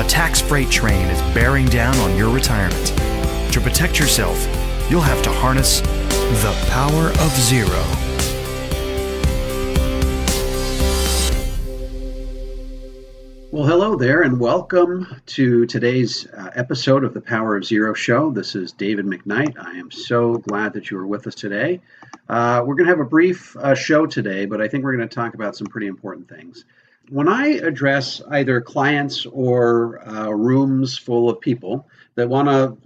A tax freight train is bearing down on your retirement. To protect yourself, you'll have to harness the power of zero. Well, hello there, and welcome to today's episode of the Power of Zero show. This is David McKnight. I am so glad that you are with us today. We're going to have a brief show today, but I think we're going to talk about some pretty important things. When I address either clients or rooms full of people that want to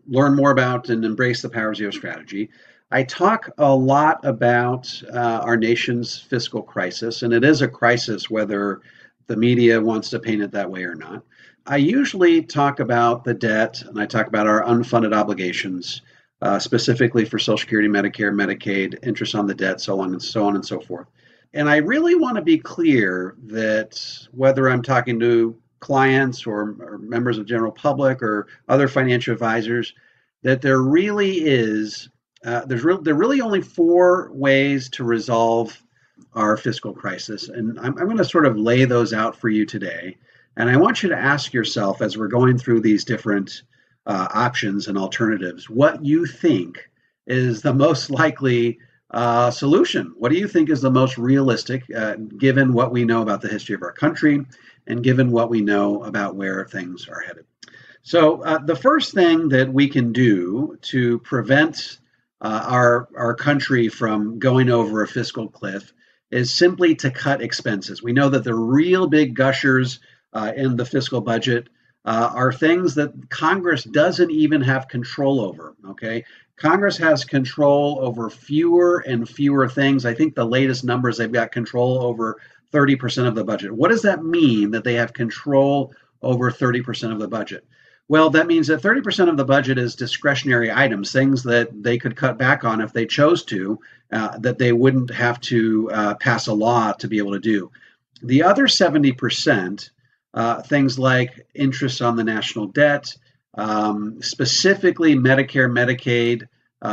learn more about and embrace the Power of Zero strategy, I talk a lot about our nation's fiscal crisis, and it is a crisis whether the media wants to paint it that way or not. I usually talk about the debt, and I talk about our unfunded obligations, specifically for Social Security, Medicare, Medicaid, interest on the debt, so on and so forth. And I really want to be clear that whether I'm talking to clients or members of the general public or other financial advisors, that there really is, there really only four ways to resolve our fiscal crisis. And I'm going to sort of lay those out for you today. And I want you to ask yourself, as we're going through these different options and alternatives, what you think is the most likely solution. What do you think is the most realistic, given what we know about the history of our country and given what we know about where things are headed? So the first thing that we can do to prevent our country from going over a fiscal cliff is simply to cut expenses. We know that the real big gushers in the fiscal budget are things that Congress doesn't even have control over, okay? Congress has control over fewer and fewer things. I think the latest numbers, they've got control over 30% of the budget. What does that mean, that they have control over 30% of the budget? Well, that means that 30% of the budget is discretionary items, things that they could cut back on if they chose to, that they wouldn't have to pass a law to be able to do. The other 70%, things like interest on the national debt, specifically Medicare, Medicaid,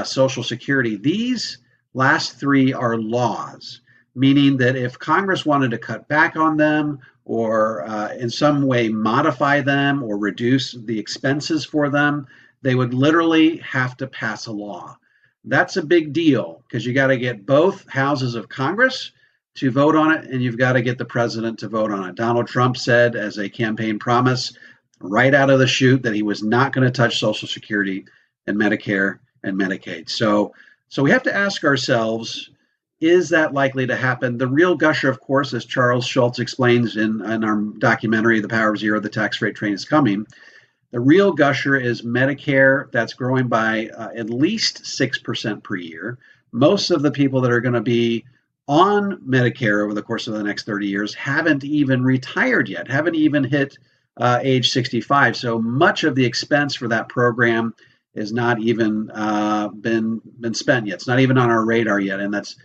Social Security, these last three are laws, meaning that if Congress wanted to cut back on them or in some way modify them or reduce the expenses for them, they would literally have to pass a law. That's a big deal because you got to get both houses of Congress to vote on it, and you've got to get the president to vote on it. Donald Trump said as a campaign promise right out of the chute that he was not going to touch Social Security and Medicare and Medicaid. So we have to ask ourselves, is that likely to happen? The real gusher, of course, as Charles Schultz explains in our documentary, The Power of Zero, The Tax Freight Train is Coming, the real gusher is Medicare. That's growing by at least 6% per year. Most of the people that are going to be on Medicare over the course of the next 30 years haven't even retired yet, haven't even hit age 65. So much of the expense for that program is not even been spent yet. It's not even on our radar yet, and that's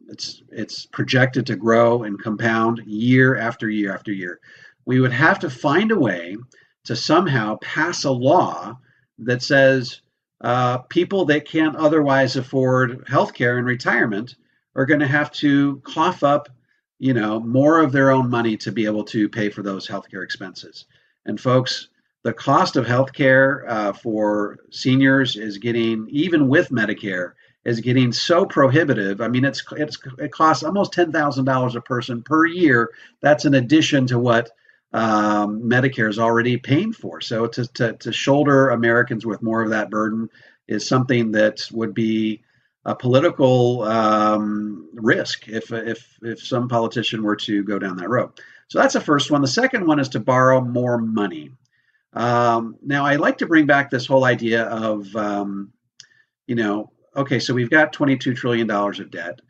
it's projected to grow and compound year after year after year. We would have to find a way to somehow pass a law that says people that can't otherwise afford health care and retirement are going to have to cough up, more of their own money to be able to pay for those healthcare expenses. And folks, the cost of healthcare for seniors is getting, even with Medicare, is getting so prohibitive. I mean, it costs almost $10,000 a person per year. That's in addition to what Medicare is already paying for. So to shoulder Americans with more of that burden is something that would be a political risk if some politician were to go down that road. So that's the first one. The second one is to borrow more money. Now, I like to bring back this whole idea of, okay, so we've got $22 trillion of debt.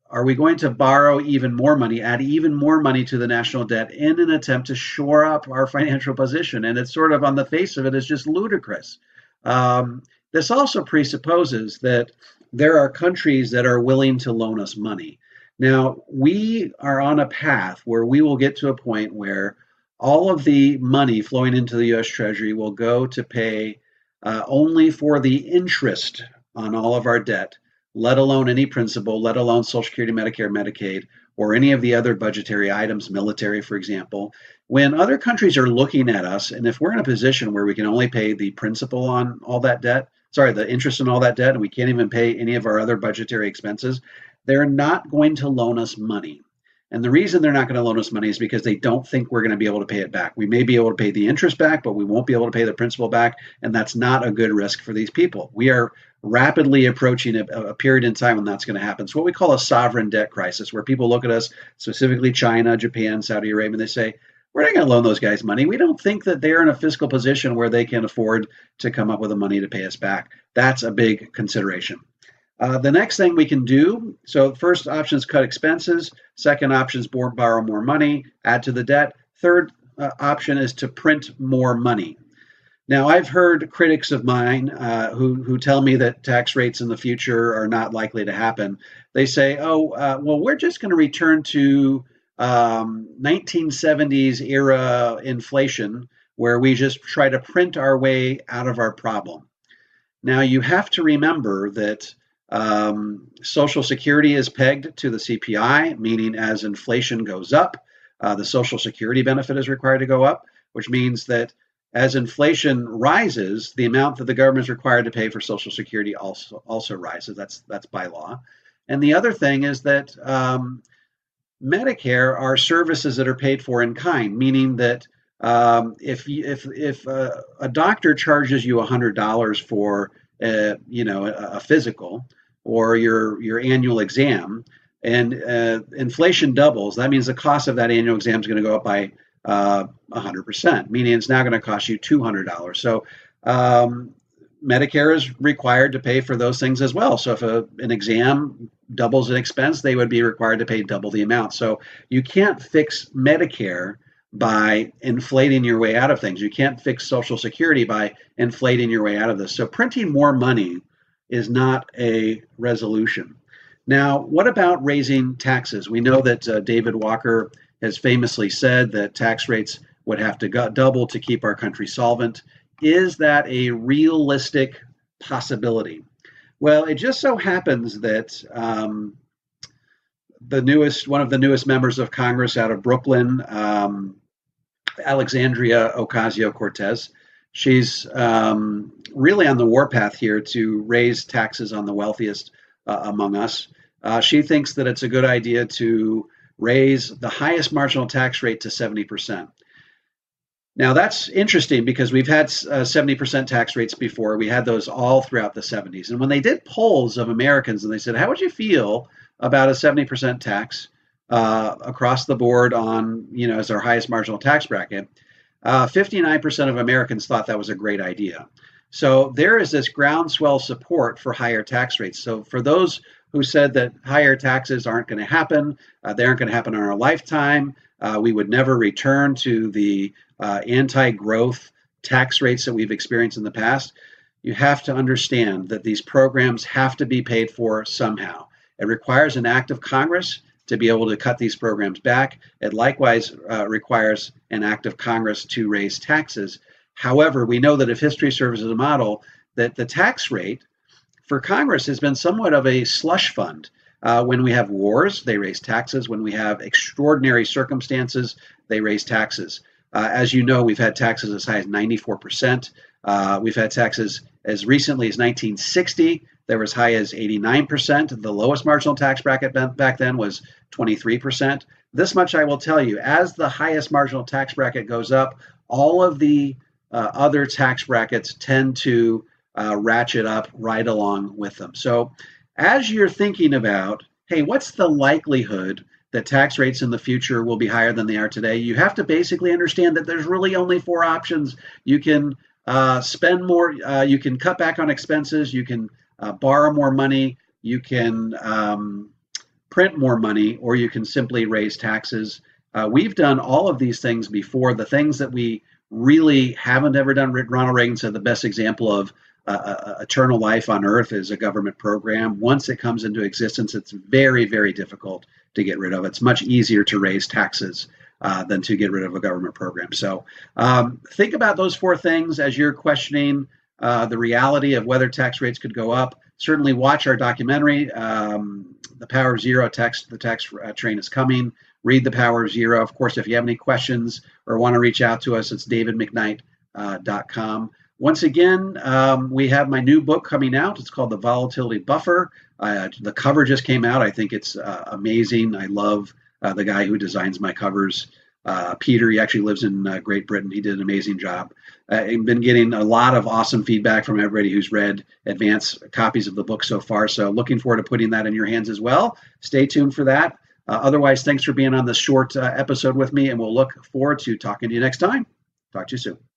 Are we going to borrow even more money, add even more money to the national debt in an attempt to shore up our financial position? And it's sort of, on the face of it, is just ludicrous. This also presupposes that there are countries that are willing to loan us money. Now, we are on a path where we will get to a point where all of the money flowing into the U.S. Treasury will go to pay only for the interest on all of our debt, let alone any principal, let alone Social Security, Medicare, Medicaid, or any of the other budgetary items, military, for example. When other countries are looking at us, and if we're in a position where we can only pay the principal on all that debt, the interest on all that debt, and we can't even pay any of our other budgetary expenses, they're not going to loan us money. And the reason they're not going to loan us money is because they don't think we're going to be able to pay it back. We may be able to pay the interest back, but we won't be able to pay the principal back. And that's not a good risk for these people. We are rapidly approaching a period in time when that's going to happen. It's what we call a sovereign debt crisis, where people look at us, specifically China, Japan, Saudi Arabia, and they say, we're not going to loan those guys money. We don't think that they're in a fiscal position where they can afford to come up with the money to pay us back. That's a big consideration. The next thing we can do, so first option is cut expenses. Second option is borrow more money, add to the debt. Third option is to print more money. Now, I've heard critics of mine who tell me that tax rates in the future are not likely to happen. They say, well, we're just going to return to 1970s era inflation, where we just try to print our way out of our problem. Now, you have to remember that Social Security is pegged to the CPI, meaning as inflation goes up, the Social Security benefit is required to go up, which means that as inflation rises, the amount that the government is required to pay for Social Security also rises. That's by law. And the other thing is that Medicare are services that are paid for in kind, meaning that if a doctor charges you $100 for a physical or your annual exam, and inflation doubles, that means the cost of that annual exam is going to go up by 100%, meaning it's now going to cost you $200. So Medicare is required to pay for those things as well. So if an exam doubles in expense, they would be required to pay double the amount. So you can't fix Medicare by inflating your way out of things. You can't fix Social Security by inflating your way out of this. So printing more money is not a resolution. Now, what about raising taxes? We know that David Walker has famously said that tax rates would have to double to keep our country solvent. Is that a realistic possibility? Well, it just so happens that one of the newest members of Congress out of Brooklyn, Alexandria Ocasio-Cortez, she's really on the warpath here to raise taxes on the wealthiest among us. She thinks that it's a good idea to raise the highest marginal tax rate to 70%. Now, that's interesting because we've had 70% tax rates before. We had those all throughout the 70s. And when they did polls of Americans and they said, how would you feel about a 70% tax across the board on, as our highest marginal tax bracket, 59% of Americans thought that was a great idea. So there is this groundswell support for higher tax rates. So for those who said that higher taxes aren't going to happen, they aren't going to happen in our lifetime, we would never return to the anti-growth tax rates that we've experienced in the past, you have to understand that these programs have to be paid for somehow. It requires an act of Congress to be able to cut these programs back. It likewise requires an act of Congress to raise taxes. However, we know that if history serves as a model, that the tax rate for Congress has been somewhat of a slush fund. When we have wars, they raise taxes. When we have extraordinary circumstances, they raise taxes. As you know, we've had taxes as high as 94%. We've had taxes as recently as 1960. They were as high as 89%. The lowest marginal tax bracket back then was 23%. This much I will tell you, as the highest marginal tax bracket goes up, all of the other tax brackets tend to ratchet up right along with them. So as you're thinking about, hey, what's the likelihood that tax rates in the future will be higher than they are today, you have to basically understand that there's really only four options. You can spend more, you can cut back on expenses, you can borrow more money, you can print more money, or you can simply raise taxes. We've done all of these things before. The things that we really haven't ever done, Ronald Reagan said the best example of eternal life on earth is a government program. Once it comes into existence, it's very, very difficult to get rid of. It's much easier to raise taxes than to get rid of a government program. So think about those four things as you're questioning the reality of whether tax rates could go up. certainly watch our documentary, The Power of Zero. The tax train is coming. Read The Power of Zero. Of course, if you have any questions or want to reach out to us, it's davidmcknight.com. Once again, we have my new book coming out. It's called The Volatility Buffer. The cover just came out. I think it's amazing. I love the guy who designs my covers. Peter, he actually lives in Great Britain. He did an amazing job. I've been getting a lot of awesome feedback from everybody who's read advance copies of the book so far. So looking forward to putting that in your hands as well. Stay tuned for that. Otherwise, thanks for being on this short episode with me, and we'll look forward to talking to you next time. Talk to you soon.